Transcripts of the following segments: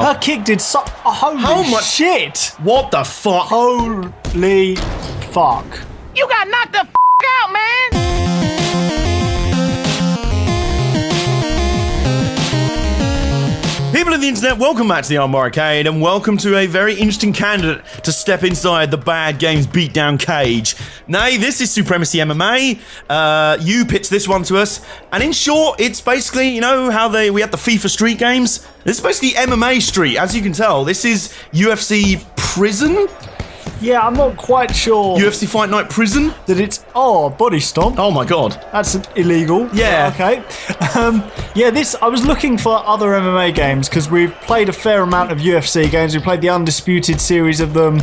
Her kick did so... Holy shit! What the fuck? Holy fuck. You got knocked the f*** out, man! People of the internet, welcome back to the Armbar Arcade, and welcome to a very interesting candidate to step inside the Bad Games Beatdown cage. Nay, this is Supremacy MMA. You pitched this one to us, and in short, it's basically, you know how we had the FIFA Street games? This is basically MMA Street, as you can tell. This is UFC Prison? Yeah, I'm not quite sure. UFC Fight Night Prison? That it's... Oh, body stomp. Oh my god. That's illegal. Yeah. Okay. I was looking for other MMA games because we've played a fair amount of UFC games. We played the Undisputed series of them.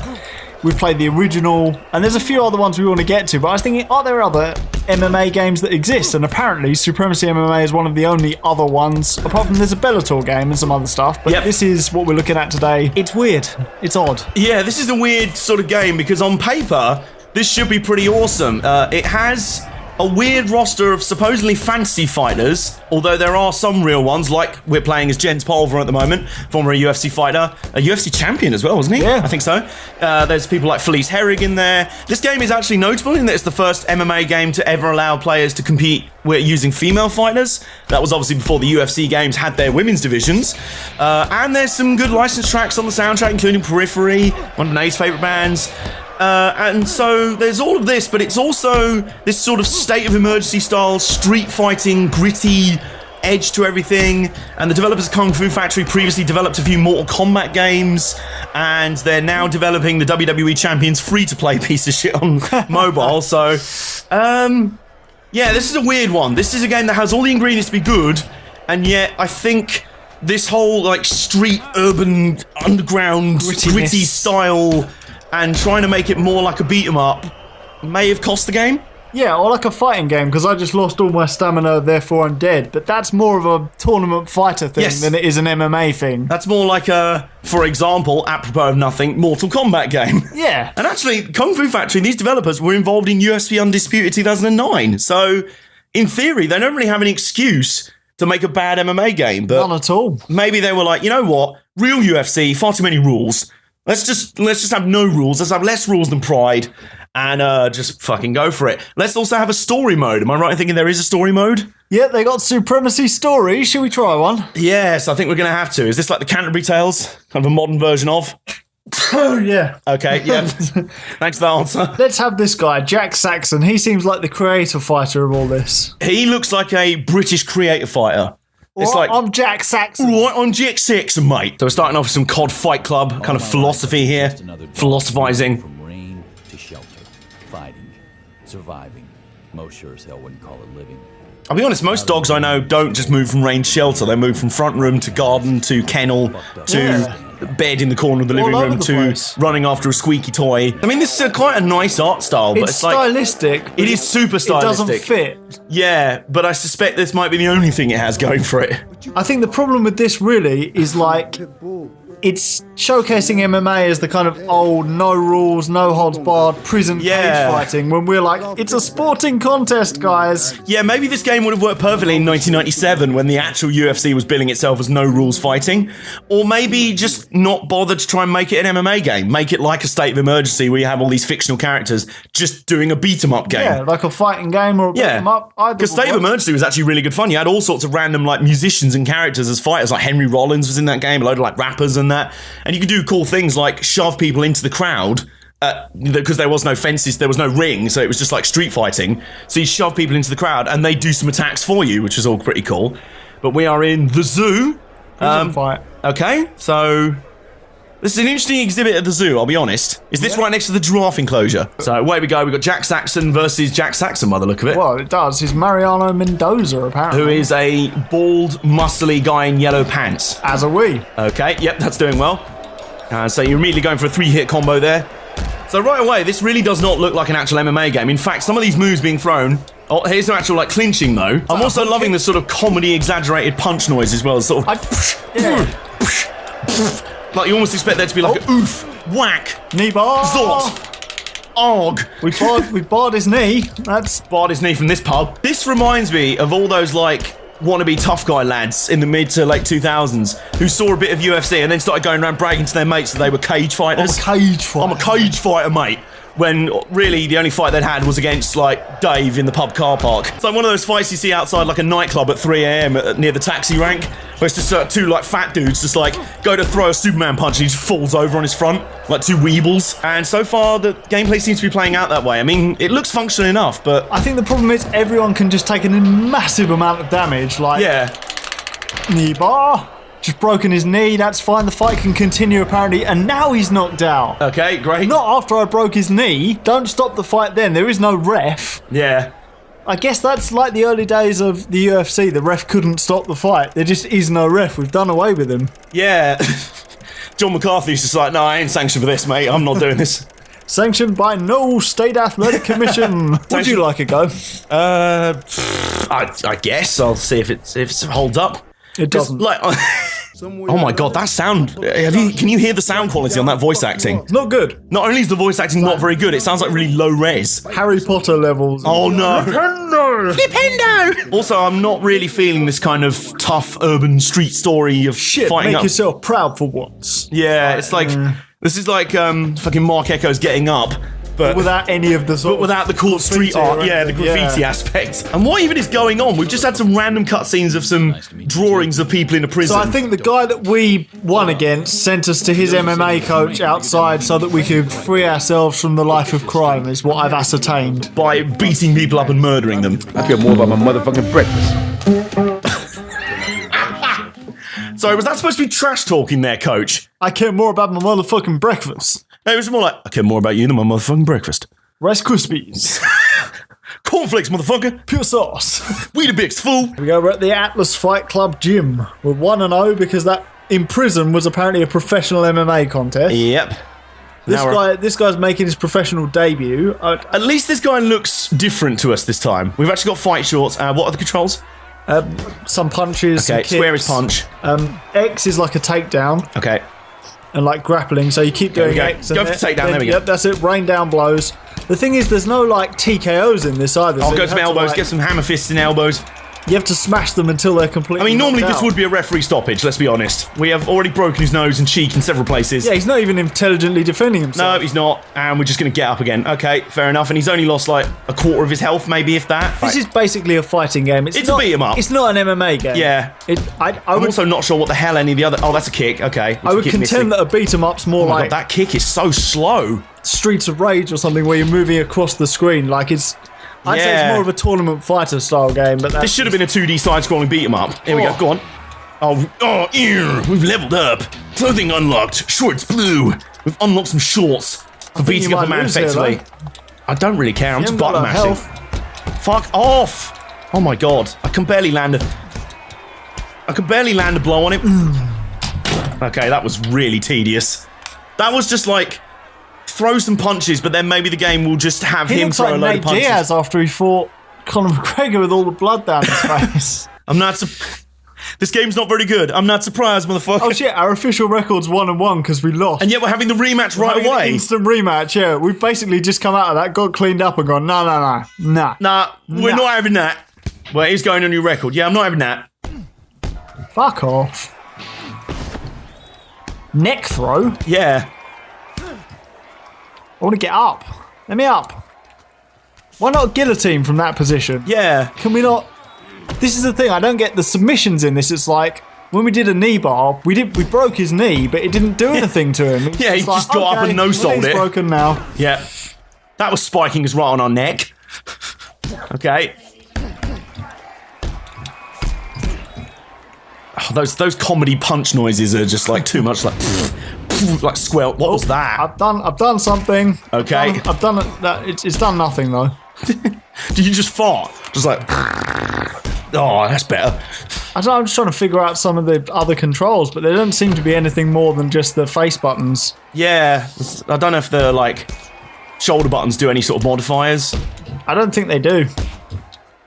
We played the original. And there's a few other ones we want to get to. But I was thinking, are there other MMA games that exist? And apparently, Supremacy MMA is one of the only other ones. Apart from there's a Bellator game and some other stuff. But This is what we're looking at today. It's weird. It's odd. Yeah, this is a weird sort of game because on paper, this should be pretty awesome. It has a weird roster of supposedly fantasy fighters, although there are some real ones, like we're playing as Jens Pulver at the moment, former UFC fighter, a UFC champion as well, wasn't he? Yeah. I think so. There's people like Felice Herrig in there. This game is actually notable in that it's the first MMA game to ever allow players to compete using female fighters. That was obviously before the UFC games had their women's divisions. And there's some good licensed tracks on the soundtrack, including Periphery, one of Nate's favourite bands. And so there's all of this, but it's also this sort of state of emergency style, street fighting, gritty edge to everything. And the developers of Kung Fu Factory previously developed a few Mortal Kombat games, and they're now developing the WWE Champions free-to-play piece of shit on mobile. So, yeah, this is a weird one. This is a game that has all the ingredients to be good, and yet I think this whole like street, urban, underground, gritty style and trying to make it more like a beat-em-up may have cost the game. Yeah, or like a fighting game, because I just lost all my stamina, therefore I'm dead. But that's more of a tournament fighter thing than it is an MMA thing. That's more like a, for example, apropos of nothing, Mortal Kombat game. Yeah. And actually, Kung Fu Factory, these developers were involved in UFC Undisputed 2009. So, in theory, they don't really have any excuse to make a bad MMA game. But none at all. Maybe they were like, you know what? Real UFC, far too many rules. Let's just have no rules. Let's have less rules than Pride, and just fucking go for it. Let's also have a story mode. Am I right in thinking there is a story mode? Yeah, they got Supremacy Story. Should we try one? Yes, I think we're going to have to. Is this like the Canterbury Tales? Kind of a modern version of? Oh, yeah. Okay, yeah. Thanks for that answer. Let's have this guy, Jack Saxon. He seems like the creator fighter of all this. He looks like a British creator fighter. It's like, I'm Jack Saxon. Right, I'm Jack Saxon, mate. So we're starting off with some COD Fight Club kind of philosophy here. Philosophizing. From rain to shelter, fighting, surviving. Most sure as hell wouldn't call it living. I'll be honest, most dogs I know don't just move from rain to shelter. They move from front room to garden to kennel to bed in the corner of the living room to running after a squeaky toy. I mean, this is quite a nice art style, but it's stylistic. It is super stylistic. It doesn't fit. Yeah, but I suspect this might be the only thing it has going for it. I think the problem with this really is like it's showcasing MMA as the kind of old, no rules, no holds barred, prison cage fighting, when we're like, it's a sporting contest, guys. Yeah, maybe this game would have worked perfectly in 1997 when the actual UFC was billing itself as no rules fighting. Or maybe just not bother to try and make it an MMA game. Make it like a State of Emergency where you have all these fictional characters just doing a beat-em-up game. Yeah, like a fighting game or a beat-em-up. Because State of Emergency was actually really good fun. You had all sorts of random like musicians and characters as fighters, like Henry Rollins was in that game, a load of like rappers and that. And you could do cool things like shove people into the crowd because there was no fences, there was no ring, so it was just like street fighting. So you shove people into the crowd and they do some attacks for you, which is all pretty cool. But we are in the zoo. Fight. Okay, so this is an interesting exhibit at the zoo, I'll be honest. Is this right next to the giraffe enclosure? So away we go. We've got Jack Saxon versus Jack Saxon by the look of it. Well, it does. He's Mariano Mendoza, apparently. Who is a bald, muscly guy in yellow pants. As are we. Okay, yep, that's doing well. So you're immediately going for a 3-hit combo there. So right away, this really does not look like an actual MMA game. In fact, some of these moves being thrown... Oh, here's no actual, like, clinching, though. I'm also loving the sort of comedy exaggerated punch noise as well. Sort of... Like, you almost expect there to be like a oof, whack, knee bar, zot, og. We barred his knee. That's barred his knee from this pub. This reminds me of all those like wannabe tough guy lads in the mid to late 2000s who saw a bit of UFC and then started going around bragging to their mates that they were cage fighters. I'm a cage fighter, mate. When really the only fight they'd had was against like Dave in the pub car park. It's like one of those fights you see outside like a nightclub at 3 a.m. Near the taxi rank, where it's just two like fat dudes just like go to throw a Superman punch and he just falls over on his front like two weebles. And so far the gameplay seems to be playing out that way. I mean, it looks functional enough, but I think the problem is everyone can just take a massive amount of damage. Like knee bar. Just broken his knee, that's fine. The fight can continue apparently, and now he's knocked out. Okay, great. Not after I broke his knee. Don't stop the fight then. There is no ref. Yeah. I guess that's like the early days of the UFC. The ref couldn't stop the fight. There just is no ref. We've done away with him. Yeah. John McCarthy's just like, no, I ain't sanctioned for this, mate. I'm not doing this. Sanctioned by no state athletic commission. Would you like a go? I guess I'll see if it holds up. It doesn't. Like, oh my god, that sound! Can you hear the sound quality on that voice acting? It's not good. Not only is the voice acting not very good, it sounds like really low res. Harry Potter levels. Oh no! Flipendo! Also, I'm not really feeling this kind of tough urban street story of Shit, fighting make up. yourself proud for once. Yeah, it's like this is like fucking Mark Echo's Getting Up. But without any of the sort but without the cool street art, the graffiti aspect. And what even is going on? We've just had some random cutscenes of some drawings of people in a prison. So I think the guy that we won against sent us to his MMA coach outside so that we could free ourselves from the life of crime, is what I've ascertained. By beating people up and murdering them. I care more about my motherfucking breakfast. Sorry, was that supposed to be trash talking there, coach? I care more about my motherfucking breakfast. No, it was more like, I care more about you than my motherfucking breakfast. Rice Krispies. Cornflakes, motherfucker. Pure sauce. Weetabix, fool. Here we go, we're at the Atlas Fight Club gym. We're 1-0 because that in prison was apparently a professional MMA contest. Yep. This guy's making his professional debut. At least this guy looks different to us this time. We've actually got fight shorts. What are the controls? Some punches, some Okay, kicks. square is punch. X is like a takedown. Okay. And like grappling, so you keep doing go. X. Go for the takedown, there we go. Yep, that's it, rain down blows. The thing is, there's no like TKOs in this either. I'll so go you some have to, elbows, like, get some hammer fists and elbows. You have to smash them until they're completely I mean, normally knocked this out. would be a referee stoppage, let's be honest. We have already broken his nose and cheek in several places. Yeah, he's not even intelligently defending himself. No, he's not, and we're just going to get up again. Okay, fair enough, and he's only lost like a quarter of his health, maybe, if that. This is basically a fighting game. It's It's not, a beat 'em up. It's not an MMA game. Yeah. I'm I'm also not sure what the hell any of the other... Oh, that's a kick, okay. I would contend that a beat 'em up's more Oh my like God, that kick is so slow. Streets of Rage or something where you're moving across the screen. Like it's... I'd say it's Yeah. more of a tournament fighter style game, but that's This should have been a 2D side-scrolling beat 'em up. Here we go, go on. We've leveled up. Clothing unlocked. Shorts blue. We've unlocked some shorts for beating you up a might man lose here, effectively. I don't really care. I'm You just haven't button got no mashing. Fuck off! Oh my god, I can barely land a blow on him. Okay, that was really tedious. That was just like throw some punches, but then maybe the game will just have he him looks throw like a load Nate of punches. Diaz after he fought Conor McGregor with all the blood down his face. I'm not. This game's not very good. I'm not surprised, motherfucker. Oh shit, our official record's 1-1 because we lost. And yet we're having the rematch right Having an away. instant rematch, yeah. We've basically just come out of that, got cleaned up and gone, nah. Nah, we're Nah. not having that. Well, he's going on your record. Yeah, I'm not having that. Fuck off. Neck throw? Yeah. I want to get up. Let me up. Why not guillotine from that position? Yeah. Can we not... This is the thing, I don't get the submissions in this. It's like, when we did a knee bar, we broke his knee, but it didn't do anything to him. Yeah, he just got up and no-sold it. broken now. Yeah. That was spiking us right on our neck. Okay. Oh, those comedy punch noises are just like too much, like like squelch. What was that? I've done something. Okay. I've done it. It's done nothing though. Did you just fart? Just like. Oh, that's better. I'm just trying to figure out some of the other controls, but there doesn't seem to be anything more than just the face buttons. Yeah, I don't know if the like shoulder buttons do any sort of modifiers. I don't think they do.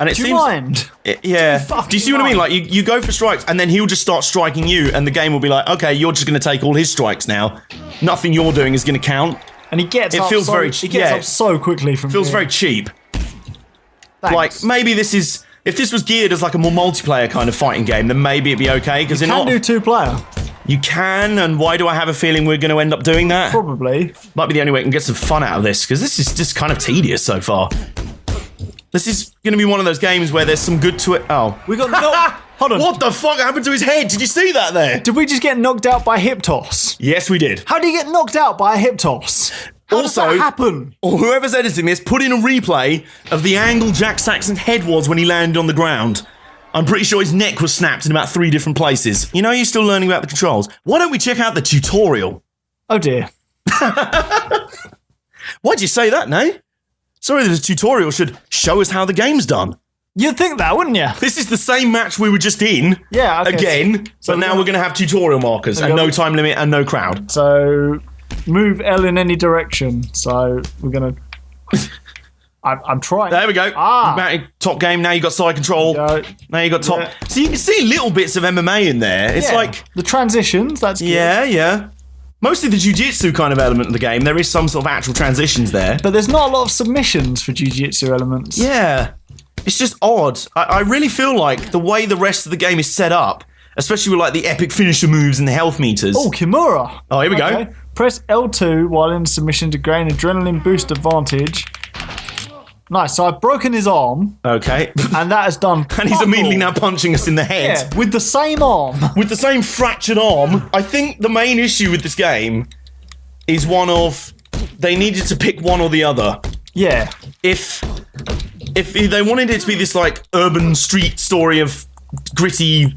And it Do you seems, mind? Yeah. Fucking Do you see what I mean? mind. Like you go for strikes, and then he'll just start striking you, and the game will be like, okay, you're just going to take all his strikes now. Nothing you're doing is going to count. And he gets It up feels so, very he gets yeah. up so quickly from Feels here. very cheap. Thanks. Like maybe this is If this was geared as like a more multiplayer kind of fighting game, then maybe it'd be okay. Because Can do 2-player. You can, and why do I have a feeling we're going to end up doing that? Probably. Might be the only way we can get some fun out of this, because this is just kind of tedious so far. This is going to be one of those games where there's some good to it. Oh. We got knocked. Hold on. What the fuck happened to his head? Did you see that there? Did we just get knocked out by hip toss? Yes, we did. How do you get knocked out by a hip toss? How does that happen? Or whoever's editing this, put in a replay of the angle Jack Saxon's head was when he landed on the ground. I'm pretty sure his neck was snapped in about 3 different places. You know, you're still learning about the controls. Why don't we check out the tutorial? Oh dear. Why'd you say that, Nay? Sorry, the tutorial should show us how the game's done. You'd think that, wouldn't you? This is the same match we were just in. Yeah, okay. Again, So but now we're going to have tutorial markers and no time limit and no crowd. So, move L in any direction. So, we're going to... I'm trying. There we go. Top game, now you got side control. Now you got top... Yeah. So you can see little bits of MMA in there. It's like... The transitions, that's good. Yeah. Mostly the jiu-jitsu kind of element of the game. There is some sort of actual transitions there. But there's not a lot of submissions for jiu-jitsu elements. Yeah. It's just odd. I really feel like the way the rest of the game is set up, especially with like the epic finisher moves and the health meters. Oh, Kimura. Oh, here we go. Press L2 while in submission to gain adrenaline boost advantage. Nice, so I've broken his arm. Okay. And that has done And he's immediately now punching us in the head. Yeah, with the same arm. With the same fractured arm. I think the main issue with this game is one of they needed to pick one or the other. Yeah. If they wanted it to be this like urban street story of gritty,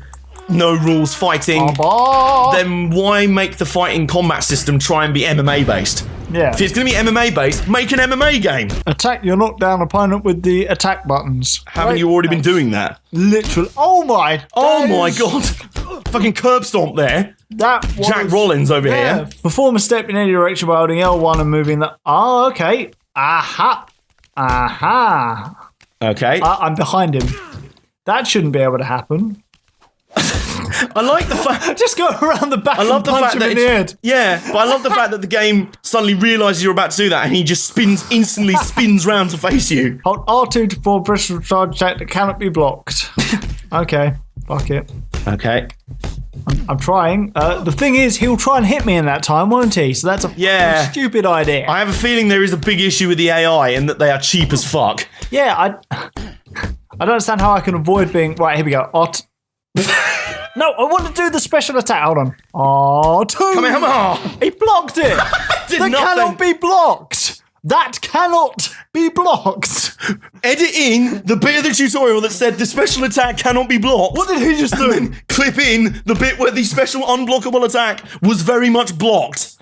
no rules fighting, Armbar. then why make the fighting combat system try and be MMA based? Yeah. If it's going to be MMA based, make an MMA game. Attack your knockdown opponent with the attack buttons. Haven't you already been doing that? Literally. Oh my. God. Fucking curb stomp there. That was, Jack Rollins over here. Perform a step in any direction by holding L1 and moving that. Oh, okay. Aha. Okay. I'm behind him. That shouldn't be able to happen. I like the fact. Just go around the back and punch him in the head. Yeah, but I love the fact that the game suddenly realises you're about to do that and he just instantly spins round to face you. Hold R2 to perform pressure charge attack that cannot be blocked. Okay, fuck it. Okay. I'm trying. The thing is, he'll try and hit me in that time, won't he? So that's a stupid idea. I have a feeling there is a big issue with the AI and that they are cheap as fuck. Yeah, I don't understand how I can avoid being... Right, here we go. No, I want to do the special attack. Hold on. R2. Come on. He blocked it. Did That nothing. cannot be blocked. That cannot be blocked. Edit in the bit of the tutorial that said the special attack cannot be blocked. What did he just do? And then clip in the bit where the special unblockable attack was very much blocked.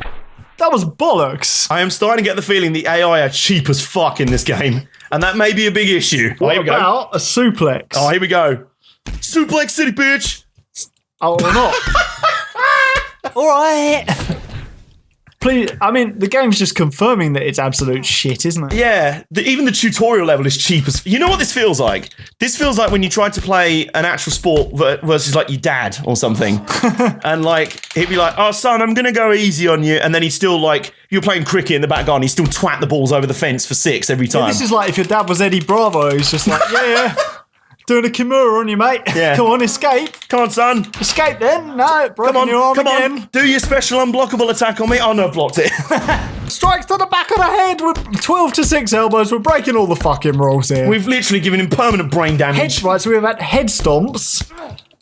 That was bollocks. I am starting to get the feeling the AI are cheap as fuck in this game. And that may be a big issue. What here we go. about a suplex? Oh, here we go. Suplex City, bitch. Oh, or not. All right. Please, I mean, the game's just confirming that it's absolute shit, isn't it? Yeah, even the tutorial level is cheap as... You know what this feels like? This feels like when you tried to play an actual sport versus like your dad or something. And like, he'd be like, oh son, I'm going to go easy on you. And then he'd still like, you're playing cricket in the back garden, he'd still twat the balls over the fence for 6 every time. Yeah, this is like if your dad was Eddie Bravo, he's just like, yeah. Doing a Kimura on you, mate. Yeah. Come on, escape. Come on, son. Escape then. No, broken your arm come again. on. Do your special unblockable attack on me. Oh no, I've blocked it. Strikes to the back of the head with 12-6 elbows. We're breaking all the fucking rules here. We've literally given him permanent brain damage. Right, so we've had head stomps.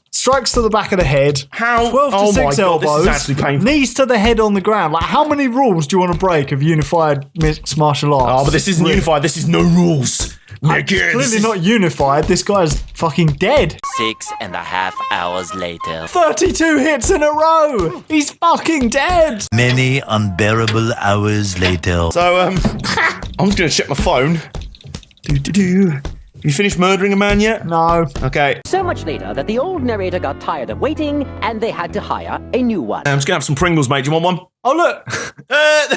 Strikes to the back of the head. How? 12 to oh 6 my God, elbows. this is actually painful. Knees to the head on the ground. Like, how many rules do you want to break of unified mixed martial arts? Oh, but this isn't unified. This is no rules. Clearly not unified. This guy's fucking dead. 6.5 hours later. 32 hits in a row. He's fucking dead. Many unbearable hours later. So, I'm just going to check my phone. You finished murdering a man yet? No. Okay. So much later that the old narrator got tired of waiting and they had to hire a new one. I'm just going to have some Pringles, mate. Do you want one? Oh, look.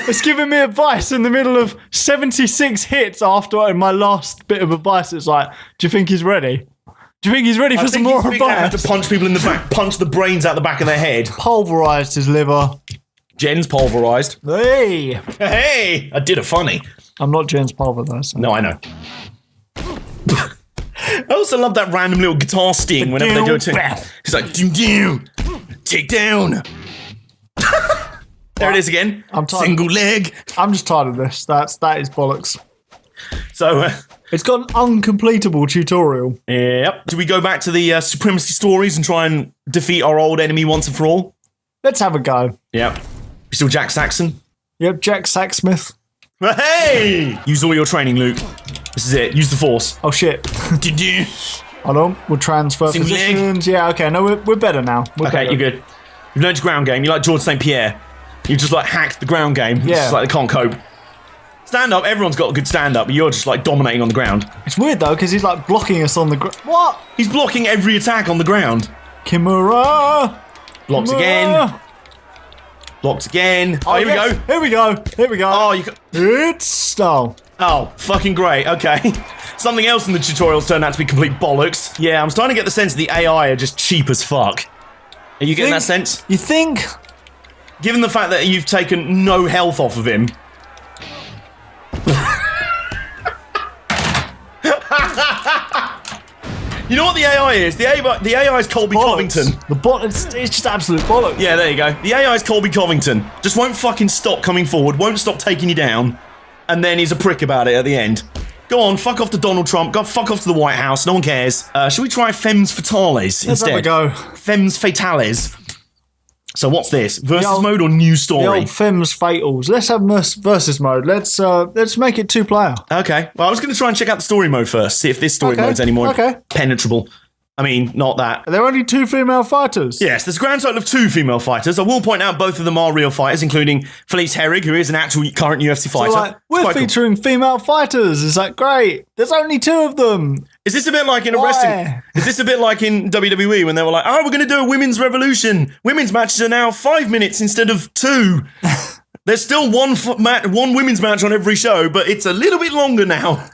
It's giving me advice in the middle of 76 hits after my last bit of advice. It's like, do you think he's ready? Do you think he's ready for some more I have advice? to punch people in the back, punch the brains out the back of their head. Pulverised his liver. Jen's pulverised. Hey. Hey, I did a funny. I'm not Jen's pulver, though. So. No, I know. I also love that random little guitar sting whenever they do it. It's like, do take down. There it is again. I'm tired. Single leg. I'm just tired of this. That is bollocks. So, It's got an uncompletable tutorial. yep. Do we go back to the Supremacy stories and try and defeat our old enemy once and for all? Let's have a go. Yep. You still Jack Saxon? Yep, Jack Sacksmith. Hey! Use all your training, Luke. This is it. Use the force. Oh shit. Do. Hold on, we'll transfer Single leg. positions. Yeah, okay, no, we're better now. We're Okay, better. you're good. You've learned your ground game. You're like George St. Pierre. You just like hacked the ground game. It's Yeah. just like they can't cope. Stand up, everyone's got a good stand up, but you're just like dominating on the ground. It's weird though, because he's like blocking us on the ground. What? He's blocking every attack on the ground. Kimura! Blocks again. Blocks again. Oh, here yes. we go. Here we go. Here we go. Oh, you got. It's style. Oh, fucking great. Okay. Something else in the tutorials turned out to be complete bollocks. Yeah, I'm starting to get the sense the AI are just cheap as fuck. Are you getting that sense? You think? Given the fact that you've taken no health off of him. You know what the AI is? The AI is Colby Bollocks. Covington. The bot. It's just absolute bollocks. Yeah, there you go. The AI is Colby Covington. Just won't fucking stop coming forward, won't stop taking you down, and then he's a prick about it at the end. Go on, fuck off to Donald Trump, go fuck off to the White House, no one cares. Should we try Femmes Fatales Let's have a instead? go. Femmes Fatales. So what's this? Versus old- mode or new The story? old Femmes Fatals. Let's have versus mode. Let's make it 2-player. Okay. Well, I was going to try and check out the story mode first, see if this story Okay, mode's any more okay. penetrable. I mean, not that. Are there only 2 female fighters? Yes, there's a grand total of 2 female fighters. I will point out both of them are real fighters, including Felice Herrig, who is an actual current UFC So fighter. like, we're Quite cool. featuring female fighters. Is that great? There's only 2 of them. Is this a bit like in a Why? wrestling? Is this a bit like in WWE when they were like, "Oh, we're going to do a women's revolution. Women's matches are now 5 minutes instead of 2." There's still one women's match on every show, but it's a little bit longer now.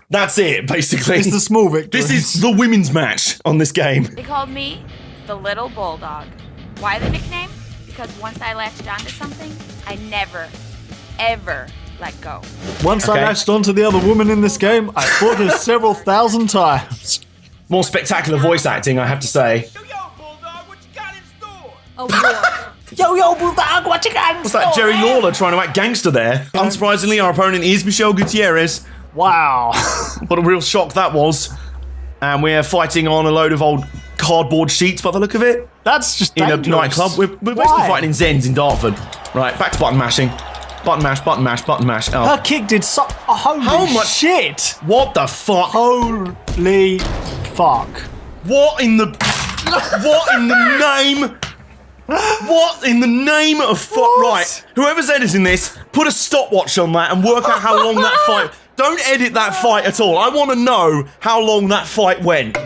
That's it, basically. It's the small victories. This is the women's match on this game. They called me the Little Bulldog. Why the nickname? Because once I latched onto something, I never, ever let go. Once Okay. I latched onto the other woman in this game, I fought her several thousand times. More spectacular voice acting, I have to say. Oh, boy. Yo, bulldog, what you got? What's that, Jerry Lawler trying to act gangster there? Unsurprisingly, our opponent is Michelle Gutierrez. Wow. What a real shock that was. And we're fighting on a load of old cardboard sheets by the look of it. That's just In dangerous. a nightclub. We're basically Why? fighting in Zens in Dartford. Right, back to button mashing. Button mash, button mash, button mash. Oh. Her kick did so... Holy How much- shit. What the fuck? Holy fuck. What in the... What in the name... What in the name of fuck? What? Right, whoever's editing this, put a stopwatch on that and work out how long that fight... Don't edit that fight at all. I want to know how long that fight went.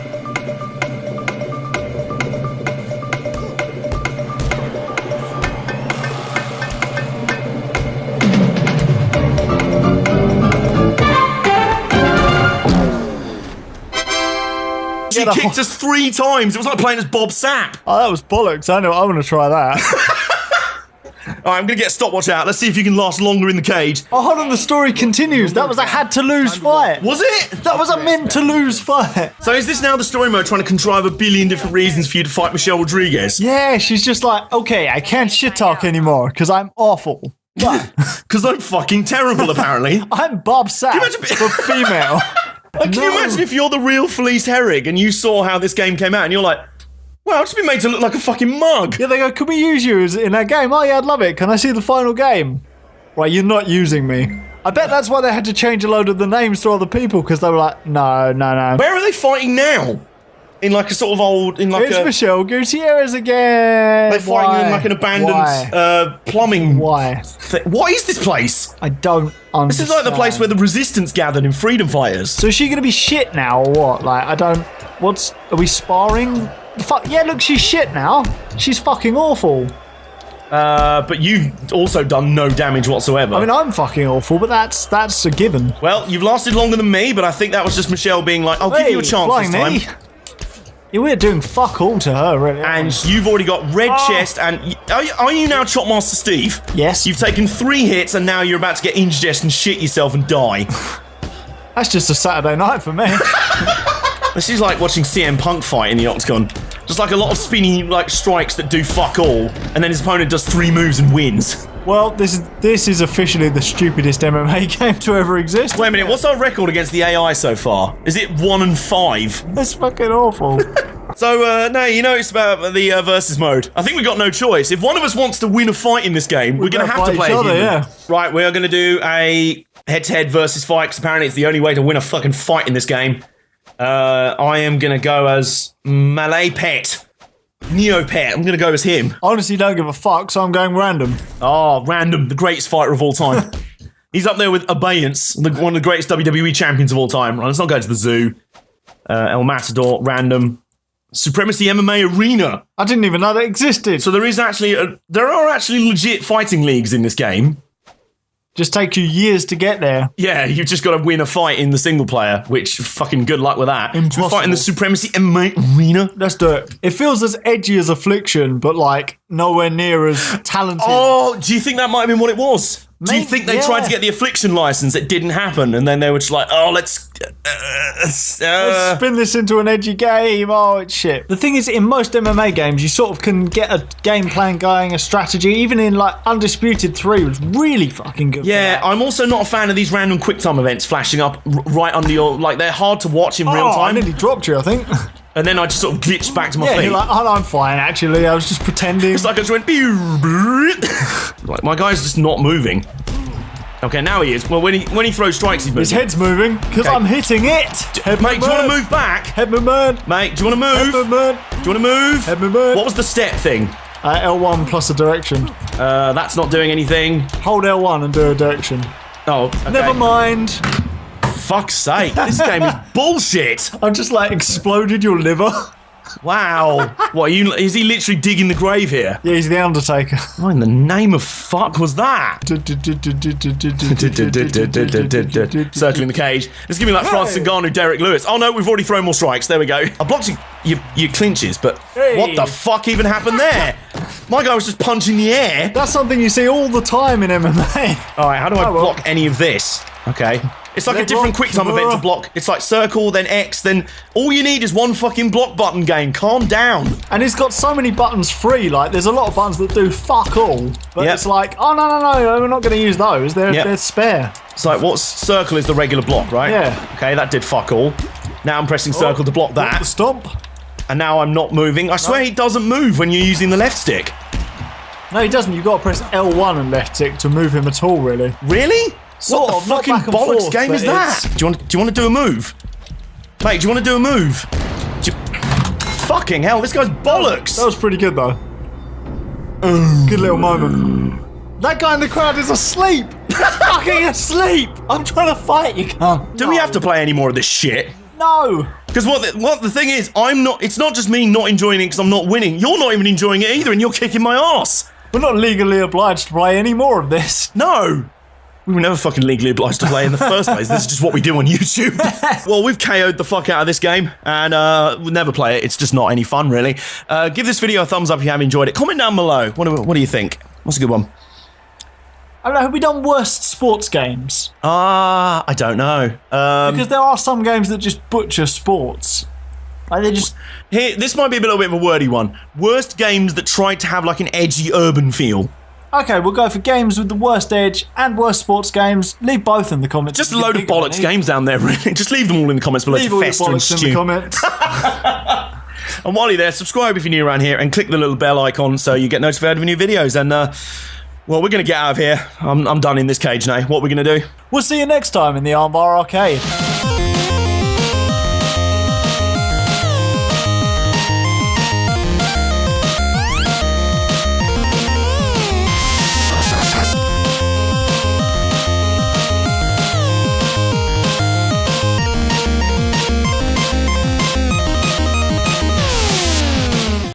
She Yeah, kicked us 3 times. It was like playing as Bob Sapp. Oh, that was bollocks. I know. I want to try that. All right, I'm going to get a stopwatch out. Let's see if you can last longer in the cage. Oh, hold on. The story continues. That was a had-to-lose fight. Was it? That was a meant-to-lose fight. So is this now the story mode trying to contrive a billion different reasons for you to fight Michelle Rodriguez? Yeah, she's just like, okay, I can't shit-talk anymore because I'm awful. But Because I'm fucking terrible, apparently. I'm Bob Sapp imagine- for female. Can you imagine if you're the real Felice Herrig and you saw how this game came out and you're like, well, I've just been made to look like a fucking mug. Yeah, they go, can we use you in our game? Oh, yeah, I'd love it. Can I see the final game? Right, you're not using me. I bet that's why they had to change a load of the names to other people, because they were like, no. Where are they fighting now? In like a sort of old, in like It's a... Michelle Gutierrez again. They're fighting in like an abandoned plumbing... Why? What is this place? I don't understand. This is like the place where the resistance gathered in freedom fighters. So is she going to be shit now, or what? Like, I don't... Are we sparring? Fuck, yeah, look, she's shit now. She's fucking awful. But you've also done no damage whatsoever. I mean, I'm fucking awful, but that's a given. Well, you've lasted longer than me, but I think that was just Michelle being like, I'll give you a chance flying this time. knee. Yeah, we're doing fuck all to her, really. And you've already got red chest, and are you now Chopmaster Steve? Yes. You've taken 3 hits, and now you're about to get indigest and shit yourself and die. That's just a Saturday night for me. This is like watching CM Punk fight in the octagon. Just like a lot of spinny like strikes that do fuck all, and then his opponent does 3 moves and wins. Well, this is officially the stupidest MMA game to ever exist. Wait a minute, what's our record against the AI so far? Is it 1-5? That's fucking awful. So, no, you know it's about the versus mode. I think we've got no choice. If one of us wants to win a fight in this game, we're going to have to play each other, human. yeah. Right, we are going to do a head-to-head versus fight, because apparently it's the only way to win a fucking fight in this game. I am going to go as Malay Pet. Neo Pet. I'm going to go as him. Honestly, don't give a fuck, so I'm going random. Oh, Random, the greatest fighter of all time. He's up there with Abeyance, one of the greatest WWE champions of all time. Right, let's not go to the zoo. El Matador, Random. Supremacy MMA Arena. I didn't even know that existed. So there are actually legit fighting leagues in this game. Just takes you years to get there. Yeah, you've just got to win a fight in the single player, which fucking good luck with that. Impossible. Fight in the Supremacy MMA Arena. Let's do it. It feels as edgy as Affliction, but like nowhere near as talented. Oh, do you think that might have been what it was? Do you Maybe, think they yeah. tried to get the Affliction license? It didn't happen, and then they were just like, oh, let's spin this into an edgy game. Oh, it's shit. The thing is, in most MMA games, you sort of can get a game plan going, a strategy. Even in like Undisputed 3 was really fucking good. Yeah, I'm also not a fan of these random quick time events flashing up right under your, like, they're hard to watch in real I time. nearly dropped you, I think. And then I just sort of glitched back to my Yeah, feet. you're like, oh, no, I'm fine, actually. I was just pretending. It's like I just went. Like, my guy's just not moving. Okay, now he is. Well, when he throws strikes, he's moving. His head's moving, because Okay. I'm hitting it. Head Mate, do you want to movement. move back? Head movement. Mate, do you want to Head move? movement. Do you want to move? Head movement. What was the step thing? L1 plus a direction. That's not doing anything. Hold L1 and do a direction. Oh, okay. Never mind. Fuck's sake, this game is bullshit. I've just like exploded your liver. Wow. What, is he literally digging the grave here? Yeah, he's the Undertaker. What in the name of fuck was that? Circling the cage. Let's give me like Francis Ngannou, Derek Lewis. Oh no, we've already thrown more strikes. There we go. I blocked your clinches, but what the fuck even happened there? My guy was just punching the air. That's something you see all the time in MMA. All right, how do I Oh, well. block any of this? Okay. It's like a Leg different lock, quick time event to Kimura. block. It's like circle, then X, then all you need is one fucking block button game. Calm down. And it's got so many buttons free. Like, there's a lot of buttons that do fuck all. But Yep. it's like, oh, no, we're not going to use those. They're Yep. spare. It's like, what's circle is the regular block, right? Yeah. Okay, that did fuck all. Now I'm pressing circle to block The that. stomp. And now I'm not moving. I swear he doesn't move when you're using the left stick. No, he doesn't. You've got to press L1 and left stick to move him at all, really. Really? Sort What of, the not fucking back and bollocks forth, game but is that? Do you want to do a move? Mate, do you want to do a move? Fucking hell, this guy's bollocks. That was pretty good, though. Good little moment. That guy in the crowd is asleep. Fucking asleep. I'm trying to fight you, cunt. Do we have to play any more of this shit? No. Because what the thing is, it's not just me not enjoying it because I'm not winning. You're not even enjoying it either, and you're kicking my ass. We're not legally obliged to play any more of this. No. We were never fucking legally obliged to play in the first place. This is just what we do on YouTube. Well, we've KO'd the fuck out of this game, and we'll never play it. It's just not any fun, really. Give this video a thumbs up if you have enjoyed it. Comment down below. What do you think? What's a good one? I don't know, have we done worst sports games? I don't know. Because there are some games that just butcher sports. Like, they just... Here, this might be a little bit of a wordy one. Worst games that tried to have like an edgy urban feel. Okay, we'll go for games with the worst edge and worst sports games. Leave both in the comments. Just a load of bollocks games down there, really. Just leave them all in the comments below Leave to all your fester and bollocks in the stew. comments. And while you're there, subscribe if you're new around here and click the little bell icon so you get notified of new videos. And, well, we're going to get out of here. I'm done in this cage now. What are we going to do? We'll see you next time in the Armbar Arcade.